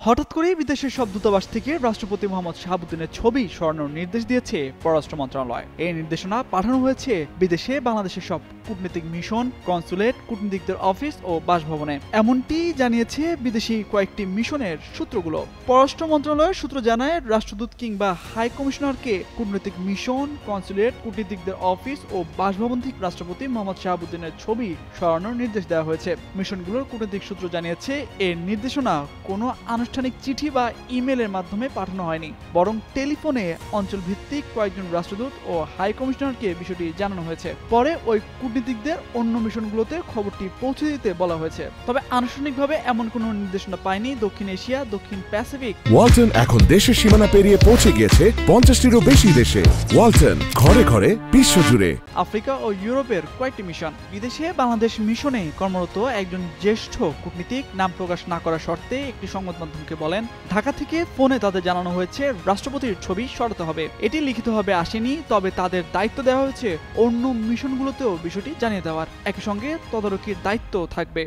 হঠাৎ করেই বিদেশের সব দূতাবাস থেকে রাষ্ট্রপতি মোহাম্মদ শাহাবুদ্দিনের ছবি সরানোর নির্দেশ দিয়েছে পররাষ্ট্র মন্ত্রণালয়। এই নির্দেশনা পাঠানো হয়েছে বিদেশে বাংলাদেশের সব কূটনৈতিক মিশন, কনসুলেট, কূটনীতিকদের অফিস ও বাসভবনে। এমনটি জানিয়েছে বিদেশি কয়েকটি মিশনের সূত্রগুলো। পররাষ্ট্র মন্ত্রণালয়ের সূত্র জানায়, রাষ্ট্রদূত কিংবা হাই কমিশনারকে কূটনৈতিক মিশন, কনসুলেট, কূটনীতিকদের অফিস ও বাসভবন থেকে রাষ্ট্রপতি মোহাম্মদ শাহাবুদ্দিনের ছবি সরানোর নির্দেশ দেওয়া হয়েছে। মিশনগুলোর কূটনৈতিক সূত্র জানিয়েছে, এর নির্দেশনা কোনো আনুষ্ঠানিক চিঠি বা ইমেলের মাধ্যমে পাঠানো হয়নি, বরং টেলিফোনে অঞ্চলভিত্তিক কয়েকজন রাষ্ট্রদূত ও হাই কমিশনারকে বিষয়টি জানানো হয়েছে। পরে ওই কূটনীতিকদের অন্য মিশনগুলোতে খবরটি পৌঁছে দিতে বলা হয়েছে। তবে আনুষ্ঠানিকভাবে এমন কোনো নির্দেশনা পায়নি দক্ষিণ এশিয়া, দক্ষিণ প্যাসিফিক। ওয়ালটন এখন দেশের সীমানা পেরিয়ে পৌঁছে গিয়েছে 50টিরও বেশি দেশে। ওয়ালটন, ঘরে ঘরে বিশ্বজুড়ে। আফ্রিকা ও ইউরোপের কয়েকটি মিশন। বিদেশে বাংলাদেশ মিশনে কর্মরত একজন জ্যেষ্ঠ কূটনীতিক নাম প্রকাশ না করার শর্তে একটি সংবাদ মাধ্যমকে বলেন, ঢাকা থেকে ফোনে তাদের জানানো হয়েছে রাষ্ট্রপতির ছবি সরাতে হবে। এটি লিখিতভাবে আসেনি, তবে তাদের দায়িত্ব দেওয়া হয়েছে অন্য মিশনগুলোতেও বিষয়টি জানিয়ে দেওয়ার। একই সঙ্গে তদারকির দায়িত্ব থাকবে।